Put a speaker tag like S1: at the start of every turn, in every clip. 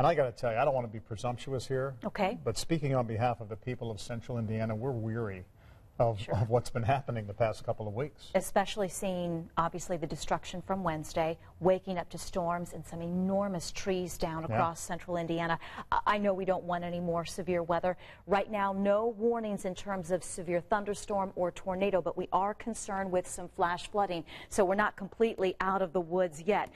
S1: And I got to tell you, I don't want to be presumptuous here.
S2: Okay.
S1: But speaking on behalf of the people of central Indiana, we're weary of what's been happening the past couple of weeks.
S2: Especially seeing, obviously, the destruction from Wednesday, waking up to storms and some enormous trees down across central Indiana. I know we don't want any more severe weather. Right now, no warnings in terms of severe thunderstorm or tornado, but we are concerned with some flash flooding, so we're not completely out of the woods yet.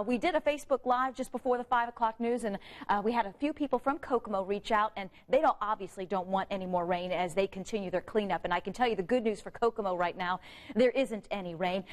S2: We did a Facebook Live just before the 5 o'clock news, and we had a few people from Kokomo reach out, and they obviously don't want any more rain as they continue their cleanup. And I can tell you the good news for Kokomo right now, there isn't any rain.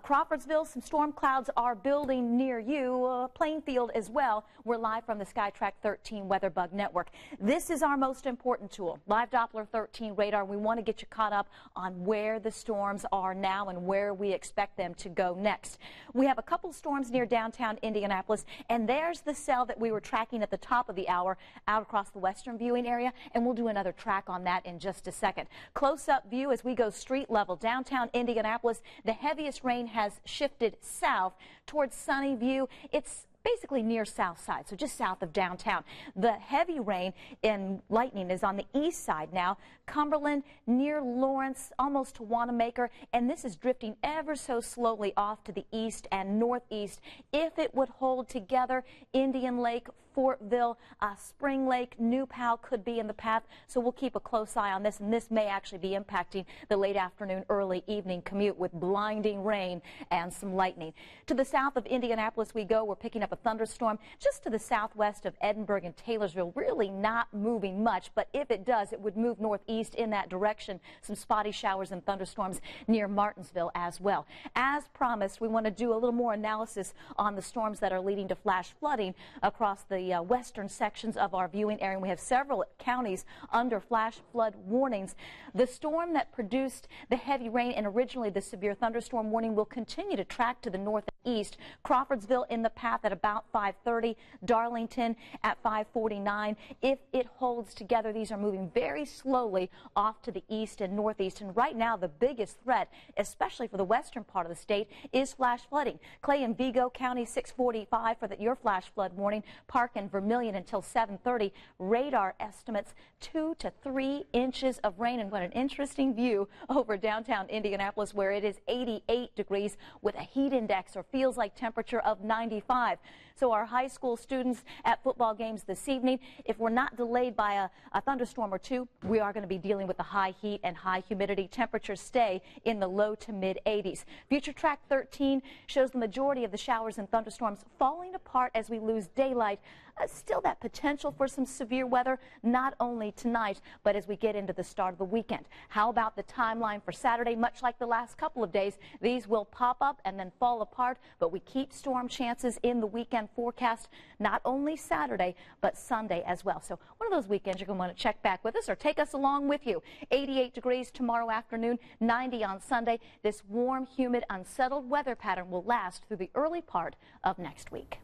S2: Crawfordsville, some storm clouds are building near you. Plainfield as well. We're live from the SkyTrak 13 Weather Bug Network. This is our most important tool, Live Doppler 13 radar. We want to get you caught up on where the storms are now and where we expect them to go next. We have a couple storms near downtown Indianapolis, and there's the cell that we were tracking at the top of the hour out across the western viewing area, and we'll do another track on that in just a second. Close-up view as we go street level downtown Indianapolis. The heaviest rain has shifted south towards Sunny View. It's basically near south side, so just south of downtown. The heavy rain and lightning is on the east side now. Cumberland, near Lawrence, almost to Wanamaker, and this is drifting ever so slowly off to the east and northeast. If it would hold together, Indian Lake, Fortville, Spring Lake, New Powell could be in the path, so we'll keep a close eye on this, and this may actually be impacting the late afternoon, early evening commute with blinding rain and some lightning. To the south of Indianapolis we go. We're picking up a thunderstorm just to the southwest of Edinburgh and Taylorsville, really not moving much, but if it does, it would move northeast in that direction. Some spotty showers and thunderstorms near Martinsville as well. As promised, we want to do a little more analysis on the storms that are leading to flash flooding across the western sections of our viewing area. We have several counties under flash flood warnings. The storm that produced the heavy rain and originally the severe thunderstorm warning will continue to track to the north and east. Crawfordsville in the path at about 5:30, Darlington at 5:49. If it holds together, these are moving very slowly off to the east and northeast. And right now, the biggest threat, especially for the western part of the state, is flash flooding. Clay and Vigo County 6:45 for your flash flood warning. Park and Vermilion until 7:30. Radar estimates 2 to 3 inches of rain. And what an interesting view over downtown Indianapolis, where it is 88 degrees with a heat index or feels like temperature of 95. So our high school students at football games this evening, if we're not delayed by a thunderstorm or two, we are going to be dealing with the high heat and high humidity. Temperatures stay in the low to mid 80s. Future Track 13 shows the majority of the showers and thunderstorms falling apart as we lose daylight. Still that potential for some severe weather, not only tonight, but as we get into the start of the weekend. How about the timeline for Saturday? Much like the last couple of days, these will pop up and then fall apart, but we keep storm chances in the weekend forecast, not only Saturday, but Sunday as well. So one of those weekends you're going to want to check back with us or take us along with you. 88 degrees tomorrow afternoon, 90 on Sunday. This warm, humid, unsettled weather pattern will last through the early part of next week.